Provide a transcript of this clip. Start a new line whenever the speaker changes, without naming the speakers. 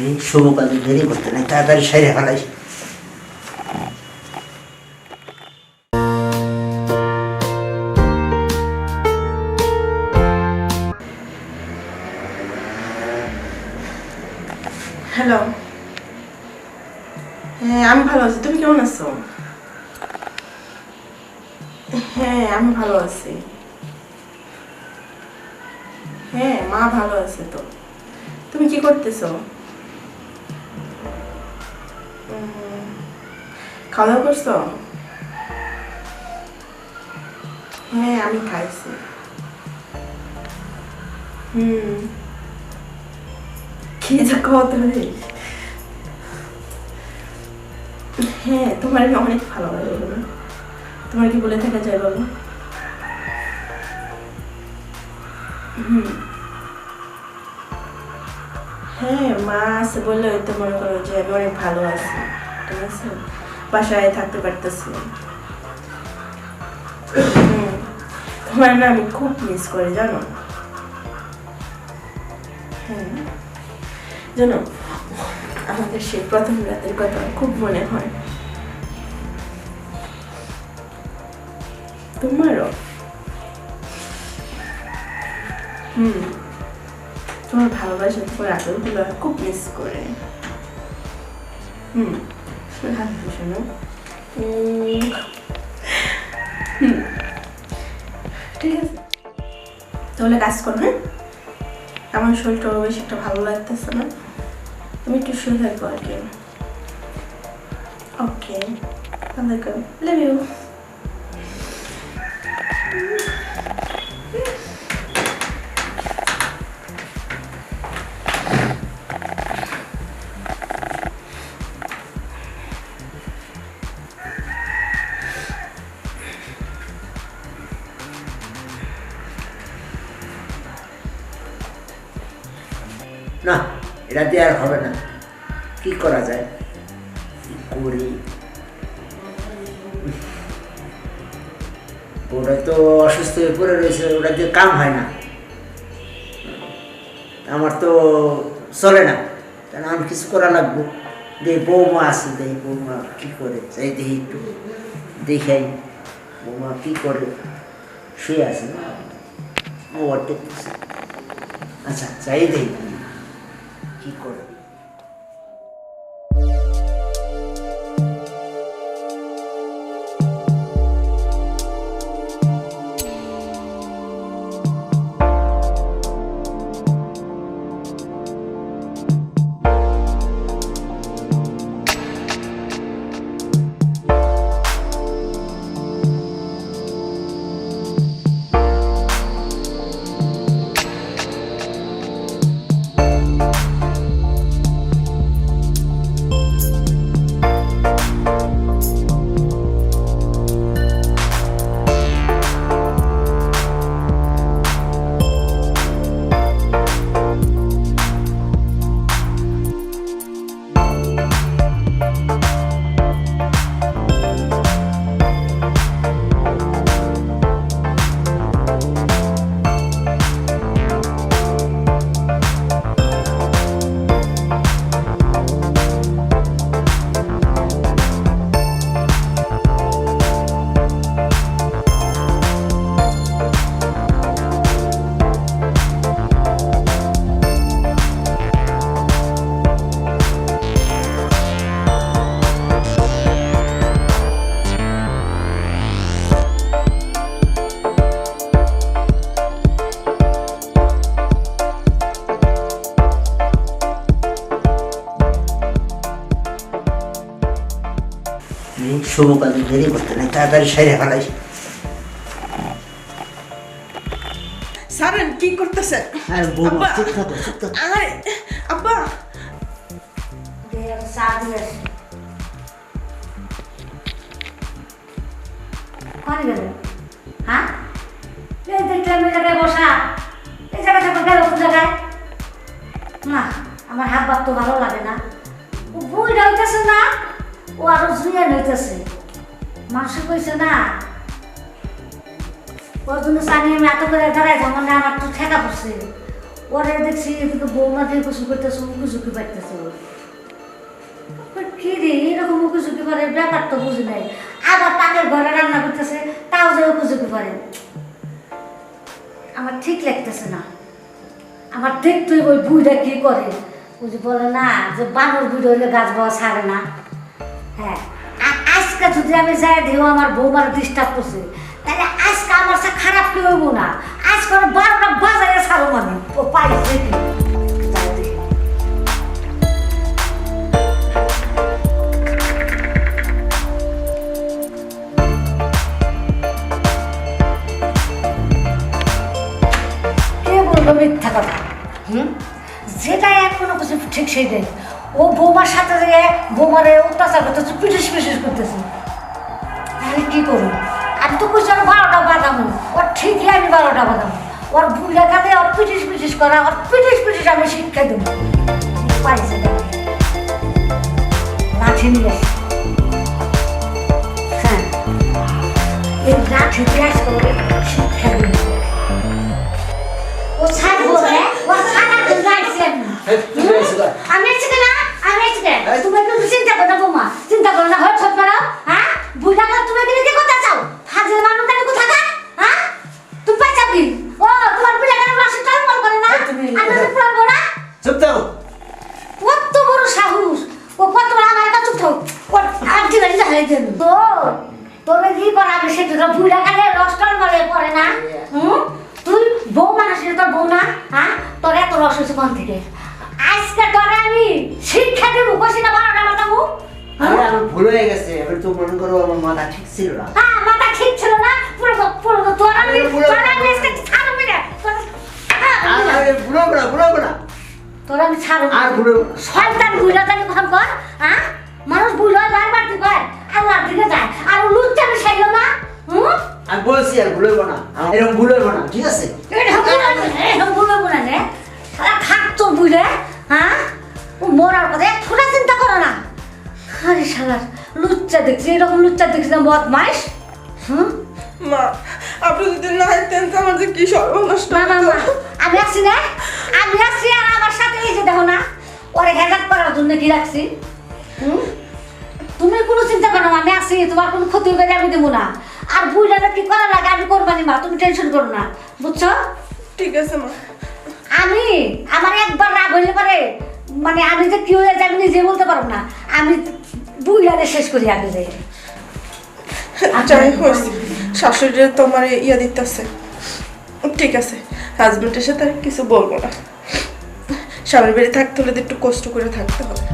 এই শুভ কাজে দেরি করতে নাই, তাড়াতাড়ি সেরে ফেলাই।
হ্যালো। হ্যাঁ আমি ভালো আছি, তুমি কেমন আছো? হ্যাঁ আমি ভালো আছি। হ্যাঁ মা ভালো আছে তো। তুমি কি করতেছো? খাওয়া দাওয়া করছো? হ্যাঁ আমি খাইছি। খেয়ে যা খাওয়াতে হবে। হ্যাঁ তোমার আমি অনেক ভালো লাগে বলো, তোমার কি বলে থাকা যায় বলো? হ্যাঁ মা আছে বললে তো মনে করো যে আমি অনেক ভালো আছি, ঠিক আছে, বাসায় থাকতে পারতেছি। তোমার না আমি খুব মিস করি জানো। হ্যাঁ জানো, আমাদের সেই প্রথম রাতের কথা খুব মনে হয়। তোমারও? তোমার ভালোবাসা, তোমার আদরগুলো খুব মিস করে। শোনো, ঠিক আছে তাহলে কাজ করো। হ্যাঁ আমার শরীরটা বেশি একটা ভালো লাগতেছে না, তুমি একটু শুয়ে থাকবো আর কি। ওকে লাভ ইউ।
না, এটা দিয়ে আর হবে না। কি করা যায়, কি করি? ওটা তো অসুস্থ হয়ে পড়ে রয়েছে, ওটা দিয়ে কাম হয় না, আমার তো চলে না। কারণ আমি কিছু করা লাগবো। দেখি বৌমা আছে, দেখি বৌমা কি করে, যাই দেখি একটু দেখাই বৌমা কি করে। শুয়ে আছে না, মোবাইল টেকতেছে। আচ্ছা যাই দেখি কি করে। শুভ কাজে দেরি করতে নাই, তাড়াতাড়ি সেরে ফেলাই।
সারেন কি করতেছেন?
আরে বৌমা চুপ থাকো, চুপ থাকো।
আরে আব্বা
কোন গেল? হ্যাঁ এই দেখলাম এই জায়গায় বসা, এই জায়গাটা গেল কোন জায়গায়? না আমার হাত বাপ তো ভালো লাগে না, ও বই রইতেছে না, ও আরো জুয়ে রইতেছে। মাসে কইছে না ওর জন্য জানি আমি এত করে দাঁড়াই, যেমন আমার তো ঠেকা পড়ছে, ও ওরে দেখছি এদিকে বৌমা দিয়ে গোসল করতেছে উঁকি পাইতেছে কি রে এরকম উঁকি করে ব্যাপার তো বুঝি নাই আবার পাকের ঘরে রান্না করতেছে তাও যে উঁকি করে আমার ঠিক লাগতেছে না আমার দেখতে ওই বুড়িটা কি করে ওই যে বলে না যে বানর বুড়ি হইলে গাছ বাওয়া ছাড়ে না হ্যাঁ আজকে যদি আমি যাই দিও আমার বৌমার ডিস্টার্ব করছে তাহলে আজকে আমার সাথে খারাপ কি হইব না আজকে 12টা বাজারে ছাড়ো মানে ও পাইছে কি যাই দেখি। কে বলবো মিথ্যা কথা যেটা এখনো কিছু ঠিক সেই দেয় ও বৌমার সাথে যে বৌমারে অত্যাচার করতেছে পিটিস করতেছে তাহলে কি করবো আমি তো কইছি 12টা বাদাম ওর ঠিকই আমি 12টা বাদাম ওর বুড়া কাঁধে ওর পিটিস করা ওর পিটিস আমি শিক্ষা দেবো পাইছে লাঠি নিয়ে হ্যাঁ এই লাঠি দিয়ে করে শিক্ষা দেবো ও ছাড়বো হ্যাঁ ও ছাড়া গাইছেন আমি আজকে না তুমি একটু চিন্তা করো না বৌমা চিন্তা করো না হট মারাও হ্যাঁ বুঝা গেল তুমি এখানে কি করতে চাও ফাজের মানুষ তাহলে কোথা গা হ্যাঁ তুমি পাই যাবি ও তোমার পিলা কেন রাশি টাইম মন করে না আমি তো পড়বো না
চুপ থাকো
কত বড় সাহস ও কত বড় আমার কাছে চুপ থাক ও আর দিলে যাই দেন তো তোরে কি করা আমি সেটা বুড়া কালে রস্টল বলে পড়ে না তুই বউ মানুষের তোর বউ না হ্যাঁ তোর এত রস হয়েছে কোন থেকে আজকে তোরা আমি শিক্ষা দেবো কষি না 12টা বাদামু
আমার ভুল হয়ে গেছে এবার তো মনে করো আমার মাথা ঠিক ছিল না
হ্যাঁ মাথা ঠিক ছিল না পুরো তোরা আমি আজকে ছাড়বি না
আরে ভুলবো না
তোরা আমি ছাড়বো
আর ভুলবো না
শয়তান বুঝা জানি কথা কর হ্যাঁ মানুষ ভুল হয় বারবার তুই কয় আল্লাহর দিকে যায় আর লুচ্চা আমি সাইলো না
আমি বলছি আর ভুলবো না এরকম ভুলবো না ঠিক আছে
এরকম ভুলবো না রে সারা খাচ্ছ বুঝে হ্যাঁ ও মরার কথা একটুটা চিন্তা করো না আরে শালার লুচ্চা দেখছি এরকম লুচ্চা দেখছি না বদমাইশ
মা আপনি যদি না আইতেন তো আমার যে কি সর্বনাশ
না আমি আসছি না আমি আসছি আর আমার সাথে এই যে দেখো না ওরে হেজাত করার জন্য কি রাখছি তুমি কোনো চিন্তা করো না আমি আসছি তোমার কোনো ক্ষতি হবে আমি দেবো না আর বুঝলে কি করা লাগে আমি করবানি মা তুমি টেনশন করো না বুঝছো
ঠিক আছে মা
আমার একবার রাগ হইলে পারে মানে আমি যে কি হয়ে যাই আমি নিজে বলতে পারবো না আমি বুঝলে শেষ করি আগে যাই
যাই হোক শাশুড়িরা তোমার ইয়া দিতেছে ঠিক আছে হাজবেন্ডের সাথে আর কিছু বলবো না স্বামীর বাড়ি থাকতে হলে তো একটু কষ্ট করে থাকতে হবে